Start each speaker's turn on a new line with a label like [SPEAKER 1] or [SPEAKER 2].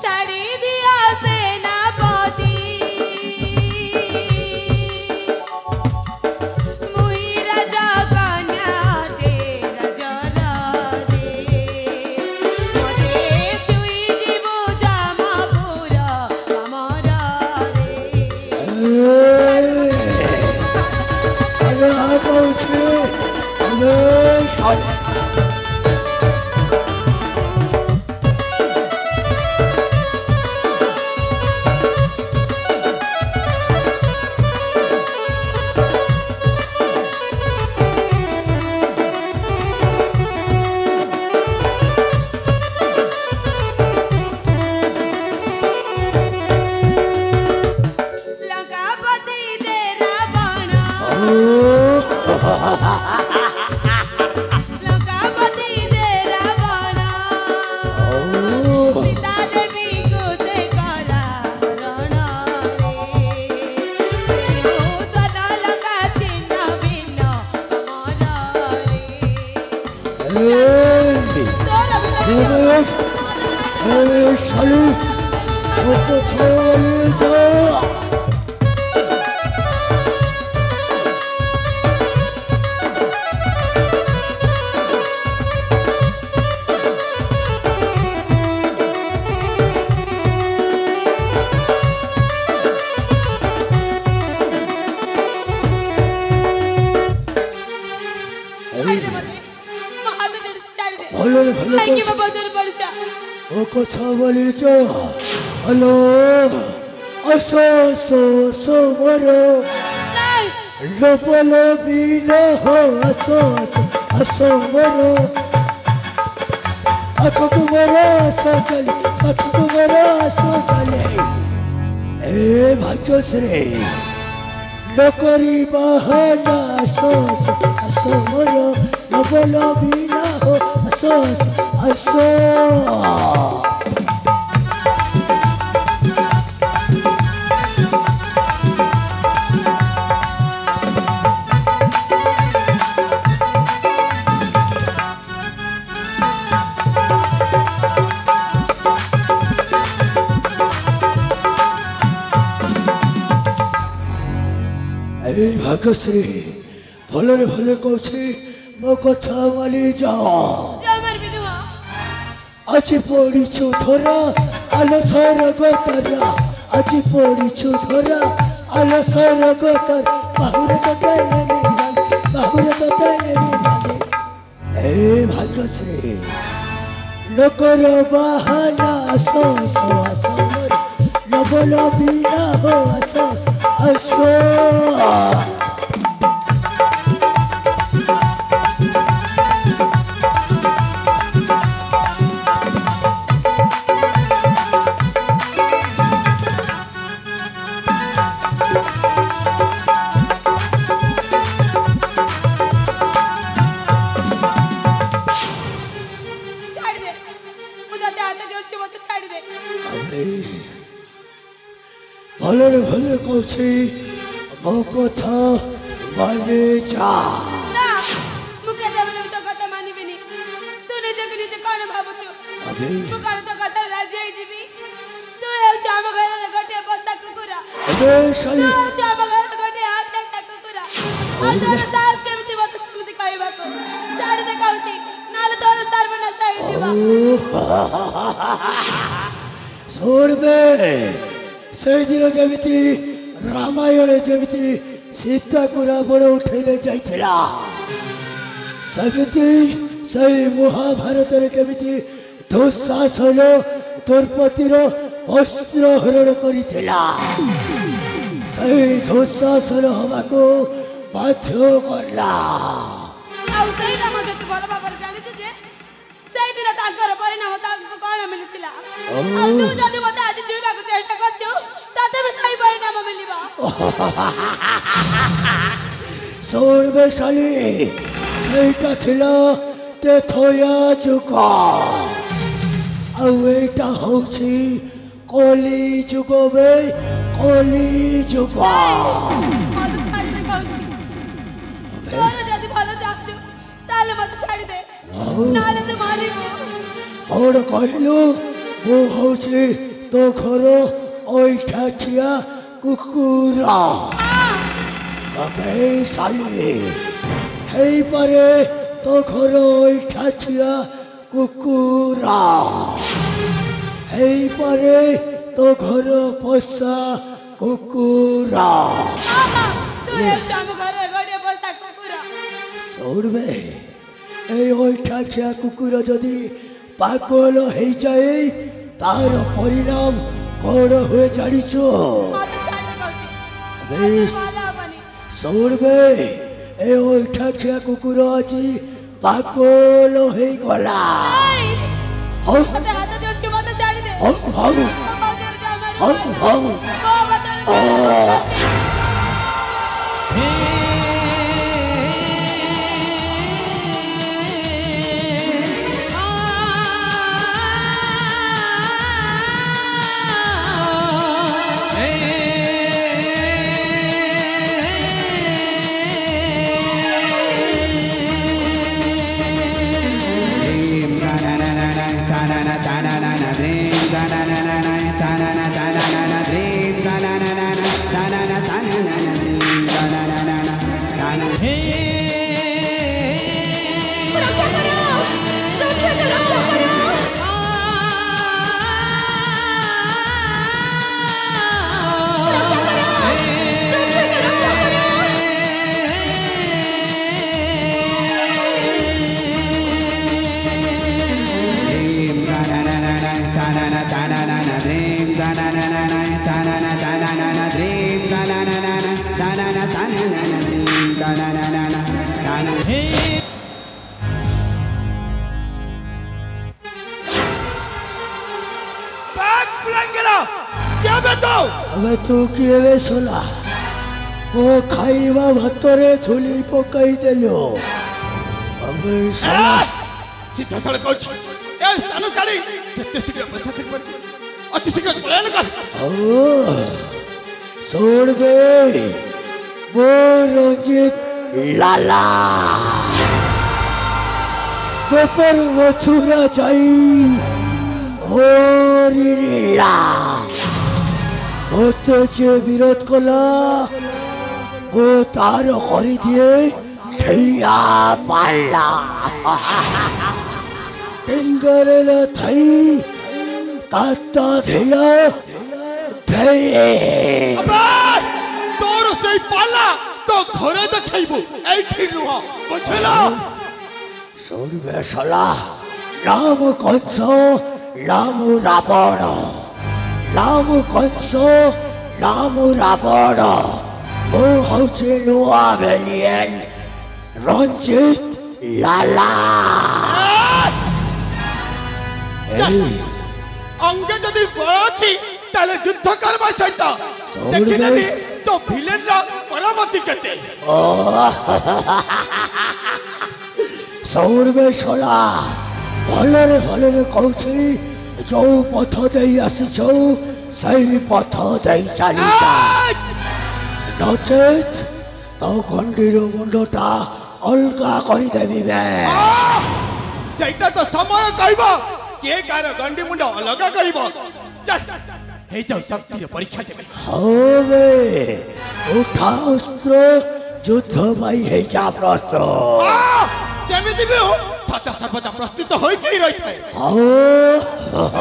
[SPEAKER 1] ছাড়ি দিয়া সেনাপতি মুই রাজা কন্যা রে রাজা রাজে মনে চুই জীব জামাপুর আমার রে
[SPEAKER 2] আরে আগাউছে আমি শালি
[SPEAKER 1] লঙ্কাপতি যে রাবণ লঙ্কাপতি যে রাবণ সীতা দেবী কো সে করা রণ রে সন লঙ্কা চিহ্ন ভিন্ন আমার রে তোর
[SPEAKER 2] আরে শালি ও কোথায় যা ভালো ভালো ও কথা বলি তো হ্যালো আসো আসো আসো বড় লোপলো বিল হো আসো আসো আসো বড় আখো বড় আসো চলে আখো বড় আসো চলে এ ভাগ্যশ্রী লোকরি বাহানা আসো আসো বড় লোপলো বিল হো আসো আসো এই ভাগ্যশ্রী ভলরে ভলে কৌছি মো কথা মানি যাও আজি পড়িছু ধরা আলসর গতরা আজি পড়িছু ধরা আলসর গতর বাহুরে কথায় বাহুরে কথায় এই ভাগ্যশ্রী লোকর বাহানা আসো আসো আসো লবল বিনা হো আসো আসো ভলরে ভলে কৌছি মো কথা মানে যা
[SPEAKER 1] মুখে দেবলে তো কথা মানিবিনি তুই নিজকে নিজে কোন ভাবুଛୁ তু কোন তো কথা রাজি হই যিবি তুই হচ্ছে ଆମ ଘରର ଗୋଟେ ବସା କୁକୁର
[SPEAKER 2] আবে শালি
[SPEAKER 1] তুই ଆମ ଘରର ଗୋଟେ ଆଠଟା କୁକୁର ଆଉ ତୋର ସାହସ କେମିତି ମତେ ସେମିତି କହିବାକୁ ଛାଡ଼ି ଦେ କହୁଛି ନହେଲେ ତୋର ସର୍ବନାଶ ହେଇଯିବ
[SPEAKER 2] ଶୁଣବେ ସେଇଦିନ ଯେମିତି ରାମାୟଣ ଯେମିତି ସୀତାକୁ ରାବଣ ଉଠେଇଲେ ଯାଇଥିଲା ସେମିତି ସେଇ ମହାଭାରତରେ କେମିତି ଦୁଃଶାସନ ଦ୍ରୌପଦୀର ବସ୍ତ୍ର ହରଣ କରିଥିଲା ସେଇ ଦୁଃଶାସନ ହବାକୁ ବାଧ୍ୟ କଲା
[SPEAKER 1] ଆଉ ସେଇଟା ମଧ୍ୟ ତୁ ଭଲ ଭାବରେ ଜାଣିଛୁ ଯେ ସେଇଦିନ ତାଙ୍କର ପରିଣାମ ତାଙ୍କୁ କଣ ମିଳିଥିଲା ଆଉ ତୁ ଯଦି ମତେ ଆଜି ଛୁଇଁବାକୁ ଚେଷ୍ଟା କରୁଛୁ ତତେ ବି ସେଇ ପରିଣାମ ମିଳିବ
[SPEAKER 2] ଶୁଣବେ ଶାଲି ସେଇଟା ଥିଲା ତେଥୟା ଯୁଗ ଆଉ ଏଇଟା ହଉଛି କଲି ଯୁଗ ବେ କଲି ଯୁଗ
[SPEAKER 1] ତୋର ଯଦି ଭଲ ଚାହୁଁଛୁ नाले मत छाड़ी दे नाले तो मारिबो
[SPEAKER 2] कौन कहलु वो हूँ तो घर ओठा छिया कुकुरा अबे साली हे परे तो घर ओठा छिया कुकुरा हे परे तो घर पोसा कुकुरा
[SPEAKER 1] तू हे हम घर गड़े पोसा कुकुरा
[SPEAKER 2] छोड़बे ए ओठा छिया कुकुर जदि पागल हो जाए तार परिणाम कौन हुए जानिछो
[SPEAKER 1] मत छाड़ी
[SPEAKER 2] बेश छोड़बे ए ओठा छिया कुकुर अछि पागल हो गला हो
[SPEAKER 1] मते हाथ जोड़ के मत छाड़ी दे
[SPEAKER 2] हो हो हो हो अबे तू किए सोला वो खाइबा भतरे झुली पकई देलो अबे साला
[SPEAKER 3] सीधा सड़क कोच ए स्थान गाड़ी जत्ते शीघ्र पैसा ठीक पर अति शीघ्र पलायन कर
[SPEAKER 2] ओ छोड़ बे वो रंजित लाला पेपर मथुरा जाई ओरी लीला ओते जे विरोध कला ओ तार करी दिए ठैया पाला टेंगरेला थई काटा धेला धैए
[SPEAKER 3] अबे तोर से पाला तो घरे देखैबो एठी रुहा बुझला
[SPEAKER 2] सुन बेसला राम कंस राम रावण राम कंस राम रावण वो हौचे नुआ भेलियन रंजित लाला
[SPEAKER 3] अंगे जदि बळछि ताले युद्ध करबा सहित देखि देबी तो विलेन रा परमति केते
[SPEAKER 2] सौर बेसला भलरे भलरे कहछि जो पथ दे आसिछौ सही पथ दे चली जा नचेत तो गंडीर मुंडटा अलगा करी देबी बे
[SPEAKER 3] सेटा तो समय कहबो के कार गंडी मुंड अलगा करबो चल हे जाऊ शक्ति रे परीक्षा देबे
[SPEAKER 2] होवे उठा अस्त्र युद्ध भाई है क्या प्रस्তুत
[SPEAKER 3] सेमिति भी हो सदा सर्वदा प्रस्तुत होई के रही है
[SPEAKER 2] हो